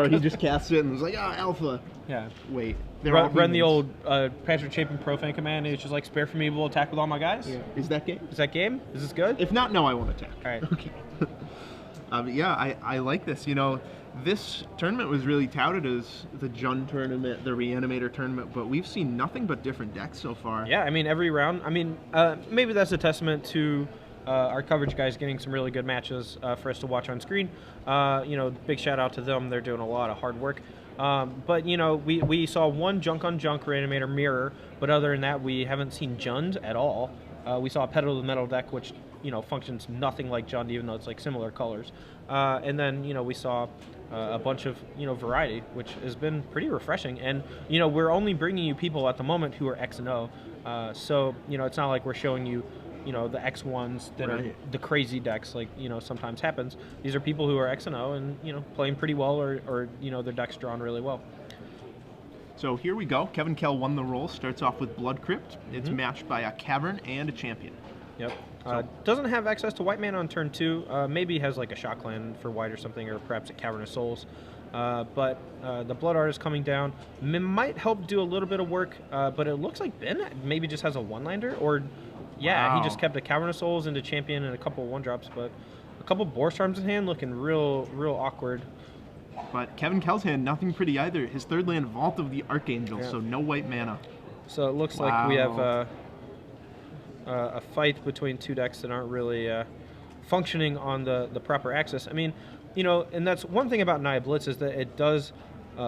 Or he just casts it and was like, ah, alpha. Yeah. Wait. Run the old Patrick Chapin Profane command, and it's just like spare from evil, attack with all my guys. Yeah. Is that game? Is that game? Is this good? If not, no, I won't attack. All right. Okay. Yeah, I like this. You know, this tournament was really touted as the Jund tournament, the Reanimator tournament, but we've seen nothing but different decks so far. Yeah, I mean, every round. I mean, maybe that's a testament to our coverage guys getting some really good matches for us to watch on screen. You know, big shout out to them. They're doing a lot of hard work. But, you know, we saw one junk-on-junk Reanimator mirror, but other than that, we haven't seen Jund at all. We saw a Pedal to the Metal deck, which, you know, functions nothing like Jund, even though it's like similar colors. And then, you know, we saw a bunch of, you know, variety, which has been pretty refreshing. And, you know, we're only bringing you people at the moment who are X and O. So, you know, it's not like we're showing you, you know, the X1s that are the crazy decks, like, you know, sometimes happens. These are people who are X and O and, you know, playing pretty well, or you know, their deck's drawn really well. So here we go. Kevin Kell won the roll. Starts off with Blood Crypt. It's matched by a Cavern and a Champion. Yep. Doesn't have access to white mana on turn 2. Maybe has like a Shock Land for white or something, or perhaps a Cavern of Souls. But the Blood Art is coming down. Might help do a little bit of work, but it looks like Ben maybe just has a one-lander, or yeah, he just kept a Cavern of Souls into Champion and a couple of one-drops, but a couple Boar Charms in hand, looking real awkward. But Kevin Kell's hand, nothing pretty either. His third land, Vault of the Archangel, so no white mana. So it looks like we have a fight between two decks that aren't really functioning on the proper axis. I mean, you know, and that's one thing about Naya Blitz, is that it does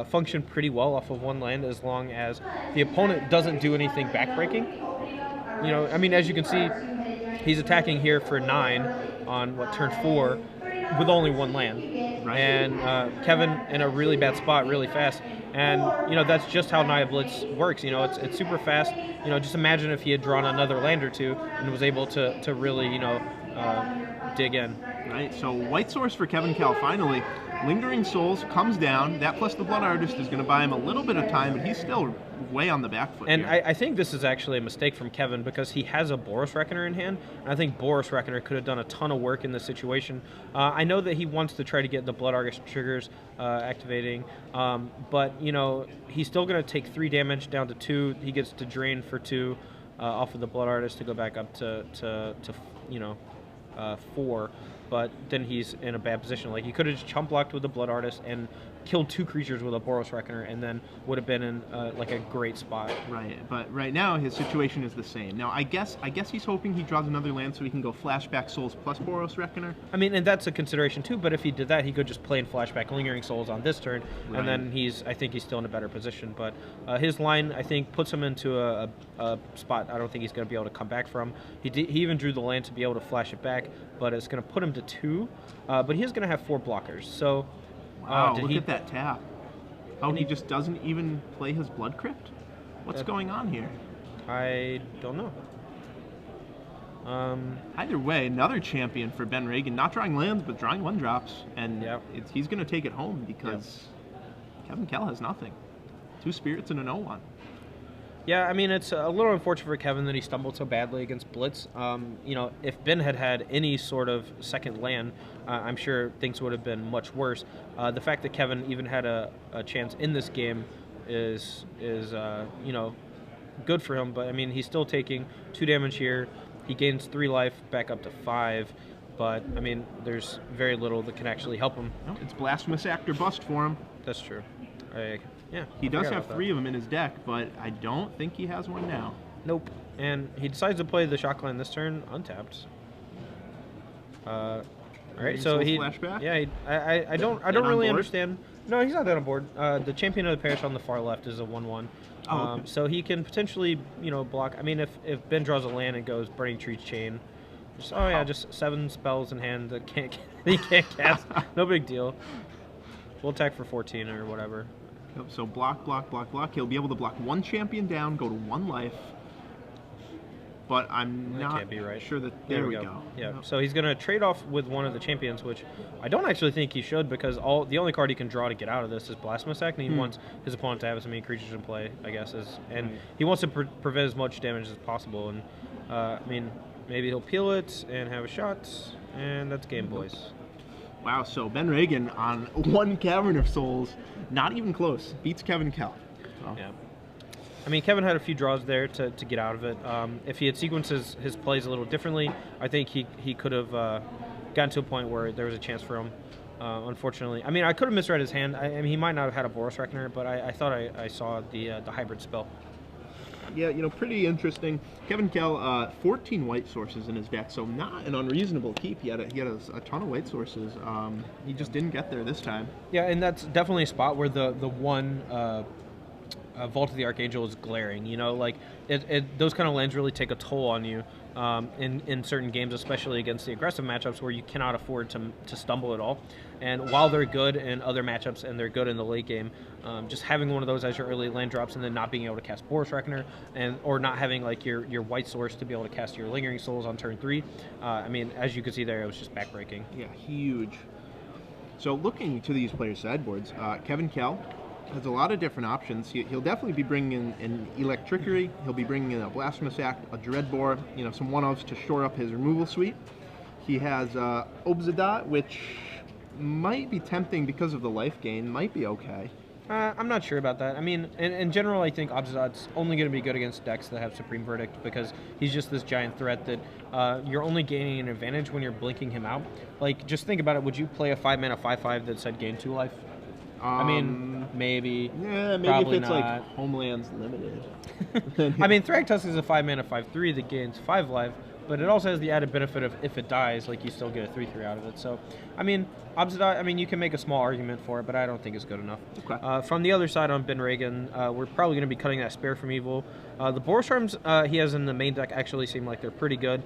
function pretty well off of one land as long as the opponent doesn't do anything backbreaking. You know, I mean, as you can see, he's attacking here for 9 on, what, turn 4 with only one land. Right. And Kevin in a really bad spot really fast. And, you know, that's just how Naya Blitz works. You know, it's super fast. You know, just imagine if he had drawn another land or two and was able to really, you know, dig in. Right, so white source for Kevin Kell finally. Lingering Souls comes down. That plus the Blood Artist is going to buy him a little bit of time, but he's still way on the back foot. And I think this is actually a mistake from Kevin, because he has a Boros Reckoner in hand, and I think Boros Reckoner could have done a ton of work in this situation. I know that he wants to try to get the Blood Artist triggers activating, but, you know, he's still going to take 3 damage down to 2. He gets to drain for 2 off of the Blood Artist to go back up to you know, 4. But then he's in a bad position. Like, he could have just chump blocked with the Blood Artist and killed 2 creatures with a Boros Reckoner, and then would have been in like a great spot. Right, but right now his situation is the same. Now I guess he's hoping he draws another land so he can go Flashback Souls plus Boros Reckoner. I mean, and that's a consideration too. But if he did that, he could just play in Flashback Lingering Souls on this turn, and then I think he's still in a better position. But his line, I think, puts him into a spot I don't think he's going to be able to come back from. He even drew the land to be able to flash it back, but it's going to put him to 2. But he is going to have 4 blockers. So. Wow, look at that tap. Oh, he just doesn't even play his Blood Crypt? What's going on here? I don't know. Either way, another champion for Ben Ragan. Not drawing lands, but drawing 1-drops. And he's going to take it home because Kevin Kell has nothing. 2 spirits and an 0-1. Yeah, I mean, it's a little unfortunate for Kevin that he stumbled so badly against Blitz. You know, if Ben had any sort of second land, I'm sure things would have been much worse. The fact that Kevin even had a chance in this game is you know, good for him. But, I mean, he's still taking 2 damage here. He gains 3 life, back up to 5. But, I mean, there's very little that can actually help him. No, it's Blasphemous Act or Bust for him. That's true. Yeah, he does have 3 of them in his deck, but I don't think he has one now. Nope. And he decides to play the Shock Land this turn untapped. All right, so he flashback? Yeah, I don't really understand. No, he's not that on board. The Champion of the Parish on the far left is a 1/1. Okay. So he can potentially, you know, block. I mean, if Ben draws a land and goes Burning Tree's Chain, just 7 spells in hand that he can't cast. No big deal. We'll attack for 14 or whatever. So block, block, block, block. He'll be able to block 1 champion down, go to 1 life. But I'm not sure that... There we go. Yeah, so he's going to trade off with one of the champions, which I don't actually think he should, because the only card he can draw to get out of this is Blasphemous Act, and he wants his opponent to have as many creatures in play, I guess. And he wants to prevent as much damage as possible. And, I mean, maybe he'll peel it and have a shot, and that's game, boys. Wow, so Ben Ragan on one Cavern of Souls, not even close, beats Kevin Kell. Oh. Yeah. I mean, Kevin had a few draws there to get out of it. If he had sequenced his plays a little differently, I think he could have gotten to a point where there was a chance for him. Unfortunately, I mean, I could have misread his hand. I mean, he might not have had a Boros Reckoner, but I thought I saw the hybrid spell. Yeah, pretty interesting. Kevin Kell, 14 white sources in his deck, so not an unreasonable keep. He had a ton of white sources. He just didn't get there this time. Yeah, and that's definitely a spot where the one Vault of the Archangel is glaring. Like those kind of lands really take a toll on you in certain games, especially against the aggressive matchups where you cannot afford to stumble at all. And while they're good in other matchups and they're good in the late game, just having one of those as your early land drops and then not being able to cast Boros Reckoner or not having like your white source to be able to cast your Lingering Souls on turn 3, I mean, as you can see there, it was just backbreaking. Yeah, huge. So looking to these players' sideboards, Kevin Kell has a lot of different options. He'll definitely be bringing in an Electrickery. He'll be bringing in a Blasphemous Act, a Dreadbore, some one-offs to shore up his removal suite. He has Obzedat, which might be tempting because of the life gain. Might be okay. I'm not sure about that. I mean, in general, I think Obzedat's only going to be good against decks that have Supreme Verdict because he's just this giant threat that you're only gaining an advantage when you're blinking him out. Like, just think about it. Would you play a 5-mana 5/5 that said gain 2 life? I mean, maybe. Yeah, maybe probably if it's not. like Homelands Limited. I mean, Thragtusk is a 5-mana 5/3 that gains 5 life, but it also has the added benefit of if it dies, like you still get a 3/3 out of it. So, I mean, Obzedat, I mean, you can make a small argument for it, but I don't think it's good enough. Okay. From the other side on Ben Ragan, we're probably going to be cutting that Spare from Evil. The Boros Charms he has in the main deck actually seem like they're pretty good,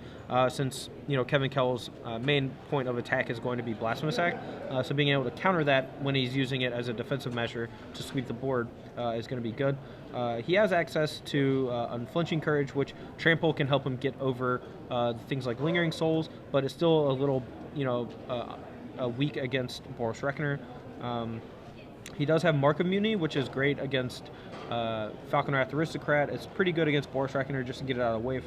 since Kevin Kell's main point of attack is going to be Blasphemous Act. So being able to counter that when he's using it as a defensive measure to sweep the board is going to be good. He has access to Unflinching Courage, which Trample can help him get over things like Lingering Souls, but it's still a little weak against Boros Reckoner. He does have Mark Immunity, which is great against Falconwrath Aristocrat. It's pretty good against Boros Reckoner just to get it out of the way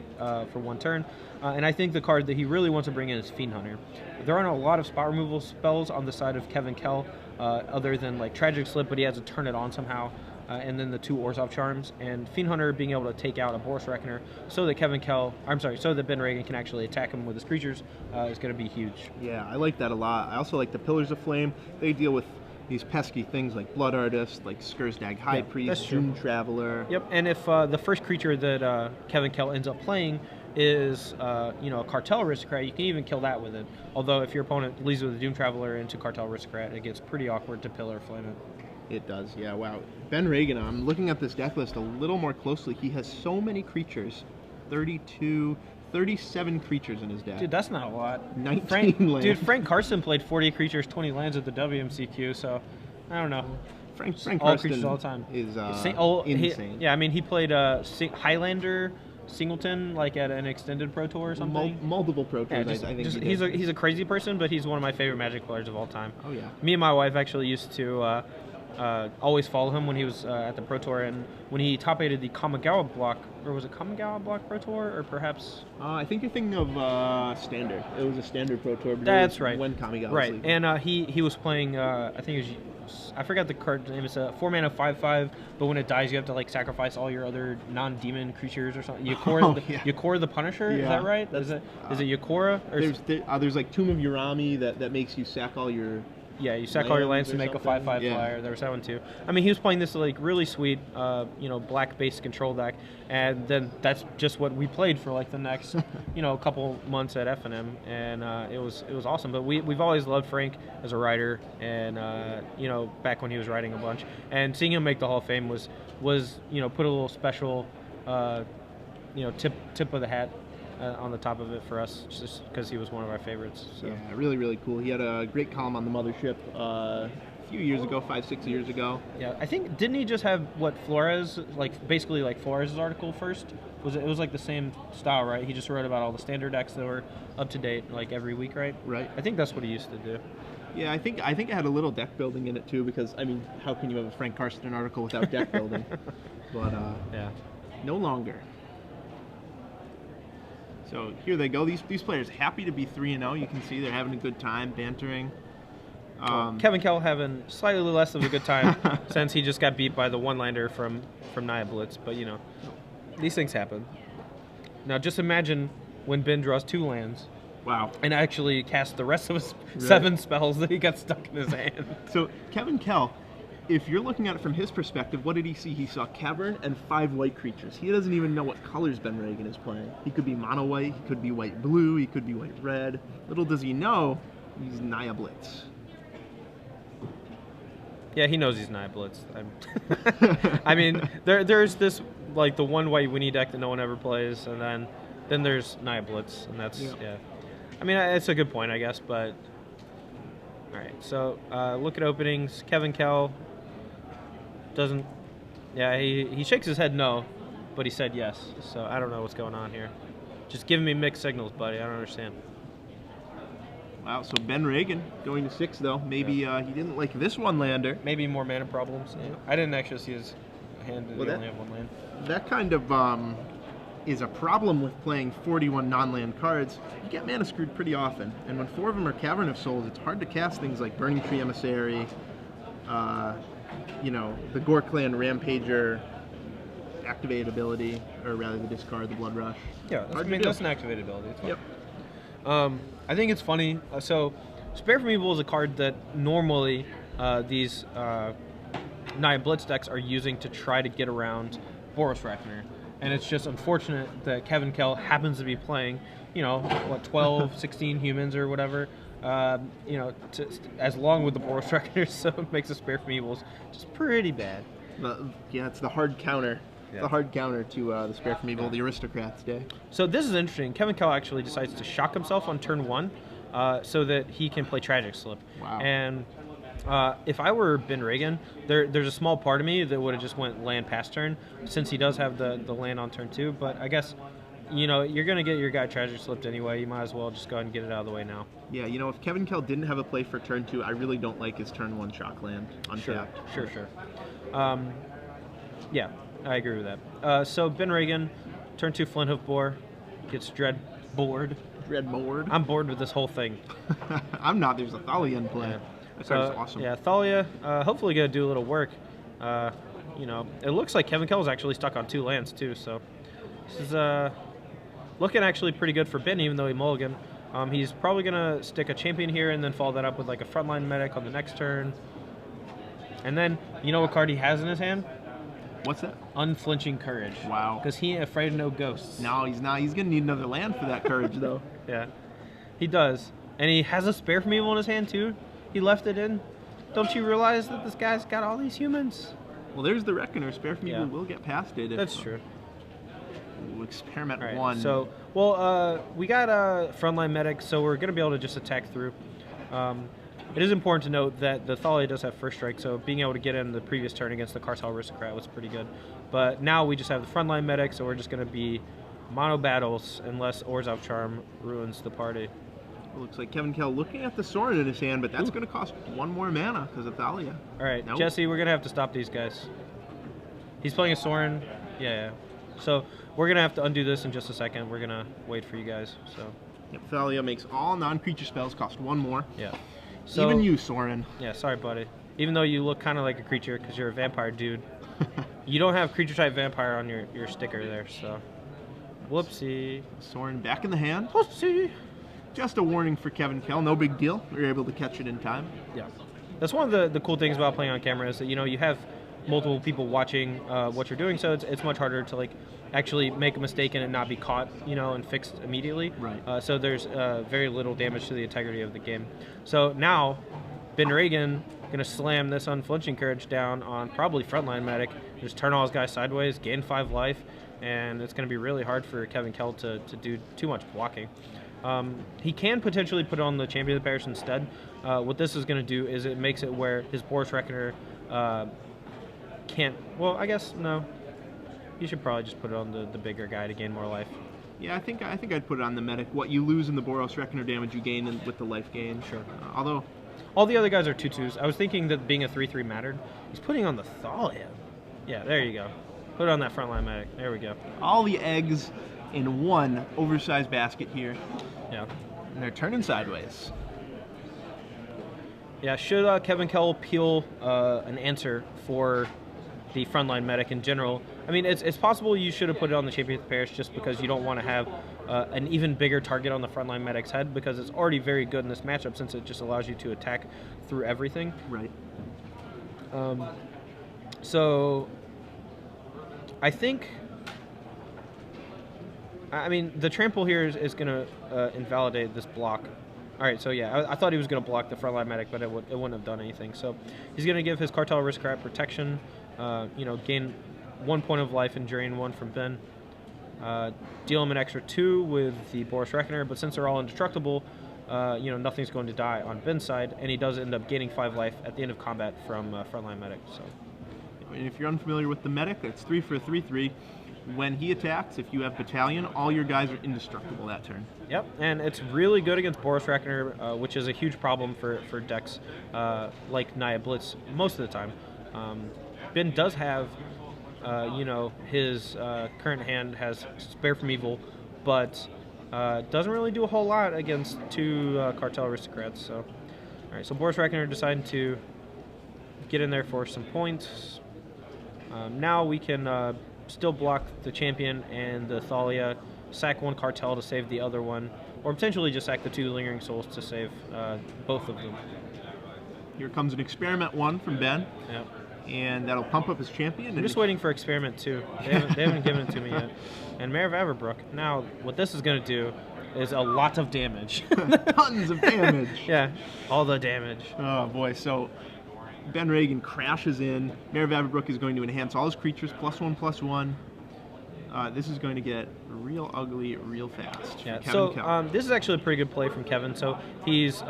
for one turn. And I think the card that he really wants to bring in is Fiend Hunter. There aren't a lot of spot removal spells on the side of Kevin Kell other than like Tragic Slip, but he has to turn it on somehow. And then the 2 Orzhov Charms, and Fiend Hunter being able to take out a Boros Reckoner so that so that Ben Ragan can actually attack him with his creatures is going to be huge. Yeah, I like that a lot. I also like the Pillars of Flame. They deal with these pesky things like Blood Artist, like Skursdag High Priest, Doom Traveler. Yep, and if the first creature that Kevin Kell ends up playing is a Cartel Aristocrat, you can even kill that with it. Although if your opponent leads with a Doom Traveler into Cartel Aristocrat, it gets pretty awkward to Pillar Flame it. It does, yeah, wow. Ben Ragan, I'm looking at this deck list a little more closely. He has so many creatures, 37 creatures in his deck. Dude, that's not a lot. 19 lands. Dude, Frank Carson played 40 creatures, 20 lands at the WMCQ, so I don't know. Frank all Karsten creatures all the time. Is insane. I mean, he played Highlander Singleton like at an extended Pro Tour or something. Multiple Pro Tours, I think he's a crazy person, but he's one of my favorite Magic players of all time. Oh, yeah. Me and my wife actually used to always follow him when he was at the Pro Tour, and when he top-8'd the Kamigawa block, or was it Kamigawa block Pro Tour, or perhaps? I think you're thinking of Standard. It was a Standard Pro Tour. But That's right. When Kamigawa was leaving. And he was playing, I think it was, I forgot the card name. It's a 4-mana 5/5, but when it dies, you have to like sacrifice all your other non-demon creatures or something. Yakora the Punisher, yeah. Is that right? Is it Yakora? Or there's like Tomb of Urami that makes you sack all your. Yeah, you sack all your lands to make a 5/5 flyer. There was that one too. I mean, he was playing this like really sweet, black-based control deck, and then that's just what we played for like the next, couple months at F&M, and it was awesome. But we've always loved Frank as a writer, and back when he was writing a bunch, and seeing him make the Hall of Fame was put a little special, tip of the hat. On the top of it for us, just because he was one of our favorites. So. Yeah, really, really cool. He had a great column on the Mothership a few years ago, 5-6 years ago. Yeah, I think, didn't he just have Flores, basically Flores' article first? It was like the same style, right? He just wrote about all the standard decks that were up to date, like every week, right? Right. I think that's what he used to do. Yeah, I think it had a little deck building in it too, because I mean, how can you have a Frank Karsten article without deck building? But yeah, no longer. So here they go. These players happy to be 3-0. You can see they're having a good time, bantering. Kevin Kell having slightly less of a good time since he just got beat by the one-lander from Naya Blitz. But, you know, these things happen. Now, just imagine when Ben draws 2 lands. Wow. And actually cast the rest of his 7 spells that he got stuck in his hand. So, Kevin Kell, if you're looking at it from his perspective, what did he see? He saw Cavern and 5 white creatures. He doesn't even know what colors Ben Ragan is playing. He could be mono white, he could be white blue, he could be white red. Little does he know, he's Naya Blitz. Yeah, he knows he's Naya Blitz. I mean, there's this, like, the one white Winnie deck that no one ever plays, and then there's Naya Blitz, and that's, yeah. I mean, it's a good point, I guess, but... All right, so look at openings. Kevin Kell doesn't... Yeah, he shakes his head no, but he said yes, so I don't know what's going on here. Just giving me mixed signals, buddy. I don't understand. Wow, so Ben Ragan going to 6, though. Maybe he didn't like this one-lander. Maybe more mana problems. Yeah. I didn't actually see his hand. Well, he only have 1 land. That kind of is a problem with playing 41 non-land cards. You get mana screwed pretty often, and when 4 of them are Cavern of Souls, it's hard to cast things like Burning Tree Emissary, you know, the Gore Clan Rampager activate ability, or rather the discard, the Blood Rush. Yeah, that's an activated ability. It's fine. Yep. I think it's funny. So, Spare from Evil is a card that normally these Naya Blitz decks are using to try to get around Boros Reckoner. And it's just unfortunate that Kevin Kell happens to be playing, you know, what, 12, 16 humans or whatever, you know, as long with the Boros Reckoner, so it makes the Spare from Evils just pretty bad. Yeah, it's the hard counter. Yeah. The hard counter to the Spare from Evil, the Aristocrats day. So this is interesting. Kevin Kell actually decides to shock himself on turn 1 so that he can play Tragic Slip. Wow. And if I were Ben Ragan, there's a small part of me that would have just went land past turn, since he does have the land on turn 2. But I guess, you know, you're going to get your guy Tragic Slipped anyway. You might as well just go ahead and get it out of the way now. Yeah, you know, if Kevin Kell didn't have a play for turn 2, I really don't like his turn 1 shock land untapped. Sure. Yeah, I agree with that. So Ben Ragan, turn 2 Flinthoof Boar, gets Dread bored. Dread bored? I'm bored with this whole thing. I'm not. There's a Thalia in play. Yeah. That card's awesome. Yeah, Thalia, hopefully going to do a little work. You know, it looks like Kevin Kell is actually stuck on 2 lands, too, so this is looking actually pretty good for Ben, even though he mulliganed. He's probably going to stick a champion here and then follow that up with like a frontline medic on the next turn. And then, you know what card he has in his hand? What's that? Unflinching Courage. Wow. Because he ain't afraid of no ghosts. No, he's not. He's going to need another land for that courage, though. Yeah, he does. And he has a Spare from Evil in his hand, too. He left it in. Don't you realize that this guy's got all these humans? Well, there's the Reckoner. Spare from Evil will get past it. That's true. We'll experiment right, 1. So, well, we got a frontline medic, so we're going to be able to just attack through. It is important to note that the Thalia does have first strike, so being able to get in the previous turn against the Cartel Aristocrat was pretty good. But now we just have the frontline medic, so we're just going to be mono battles unless Orzhov Charm ruins the party. It looks like Kevin Kell looking at the Sorin in his hand, but that's going to cost 1 more mana because of Thalia. All right, nope. Jesse, we're going to have to stop these guys. He's playing a Sorin. Yeah. So we're going to have to undo this in just a second. We're going to wait for you guys. So. Yep, Thalia makes all non-creature spells cost 1 more. Yeah. So, even you, Sorin. Yeah, sorry, buddy. Even though you look kind of like a creature because you're a vampire dude, you don't have creature-type vampire on your sticker there, so... Whoopsie. Sorin back in the hand. Whoopsie. Just a warning for Kevin Kell. No big deal. We were able to catch it in time. Yeah. That's one of the cool things about playing on camera is that, you know, you have multiple people watching what you're doing, so it's much harder to, like, actually make a mistake and it not be caught, you know, and fixed immediately. Right. So there's very little damage to the integrity of the game. So now, Ben Ragan going to slam this Unflinching Courage down on probably frontline medic, just turn all his guys sideways, gain 5 life, and it's going to be really hard for Kevin Kell to do too much blocking. He can potentially put on the Champion of the Parish instead. What this is going to do is it makes it where his Boros Reckoner can't... Well, I guess, no. You should probably just put it on the bigger guy to gain more life. Yeah, I think I'd put it on the medic. What you lose in the Boros Reckoner damage, you gain with the life gain. Sure. Although... all the other guys are 2/2s. I was thinking that being a 3/3 mattered. He's putting on the Thalia. Yeah, there you go. Put it on that frontline medic. There we go. All the eggs in one oversized basket here. Yeah. And they're turning sideways. Yeah, should Kevin Kell peel an answer for the frontline medic in general? I mean, it's possible you should have put it on the Champion of the Parish just because you don't want to have an even bigger target on the frontline medic's head, because it's already very good in this matchup since it just allows you to attack through everything. Right. So I think, I mean, the trample here is going to invalidate this block. All right, so yeah, I thought he was going to block the frontline medic, but it wouldn't have done anything. So he's going to give his Cartel Aristocrat protection, gain 1 point of life and drain 1 from Ben. Deal him an extra 2 with the Boros Reckoner, but since they're all indestructible, nothing's going to die on Ben's side, and he does end up gaining 5 life at the end of combat from frontline medic. So, and if you're unfamiliar with the medic, it's 3 for a 3/3. When he attacks, if you have Battalion, all your guys are indestructible that turn. Yep, and it's really good against Boros Reckoner, which is a huge problem for decks like Naya Blitz most of the time. Ben does have, his current hand has Spare from Evil, but doesn't really do a whole lot against 2 Cartel Aristocrats. So, all right, so Boros Reckoner decided to get in there for some points. Now we can still block the champion and the Thalia, sack 1 Cartel to save the other one, or potentially just sack the 2 Lingering Souls to save both of them. Here comes an Experiment 1 from Ben. Yep. And that'll pump up his champion. I'm just waiting for Experiment 2. They haven't given it to me yet. And Mayor of Averbrook. Now, what this is going to do is a lot of damage. Tons of damage. Yeah, all the damage. Oh boy, so Ben Ragan crashes in. Mayor of Averbrook is going to enhance all his creatures, +1/+1. This is going to get real ugly real fast. Yeah, Kevin Kell. this is actually a pretty good play from Kevin. So he's...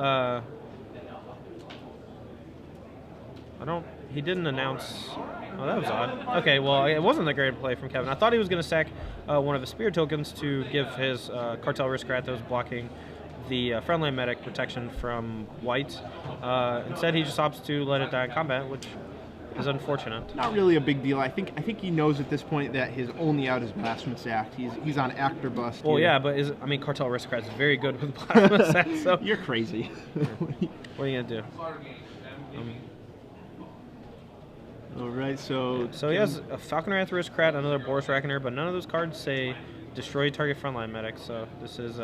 He didn't announce... Oh, that was odd. Okay, well, it wasn't a great play from Kevin. I thought he was going to sack one of his Spirit tokens to give his Cartel Aristocrat that was blocking the frontline medic protection from white. Instead, he just opts to let it die in combat, which is unfortunate. Not really a big deal. I think he knows at this point that his only out is Blasphemous Act. He's on act or bust. Well, here. yeah, but Cartel Aristocrat is very good with Blasphemous Act. So you're crazy. What are you gonna do? All right, so he has a Falconer Aristocrat, another Boros Reckoner, but none of those cards say destroy target frontline medic. So this is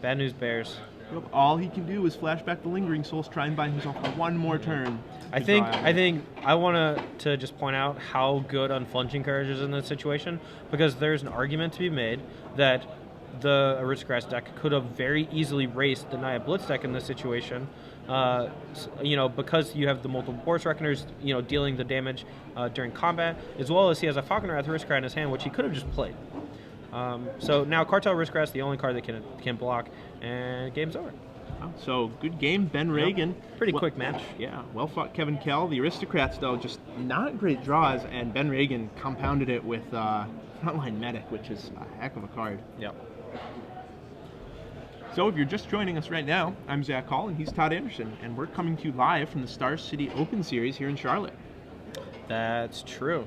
bad news bears. All he can do is flash back the Lingering Souls, try and buy himself 1 more turn. I want to just point out how good Unflinching Courage is in this situation, because there's an argument to be made that the Aristocrats deck could have very easily raced the Naya Blitz deck in this situation. Because you have the multiple Boros Reckoners, dealing the damage during combat, as well as he has a Falconer Aristocrat in his hand, which he could have just played. So now Cartel Aristocrat is the only card that can block, and game's over. So good game, Ben Ragan. Pretty quick match. Yeah, well fought, Kevin Kell. The Aristocrats, though, just not great draws, and Ben Ragan compounded it with Frontline Medic, which is a heck of a card. Yep. So if you're just joining us right now, I'm Zach Hall, and he's Todd Anderson, and we're coming to you live from the Star City Open Series here in Charlotte. That's true.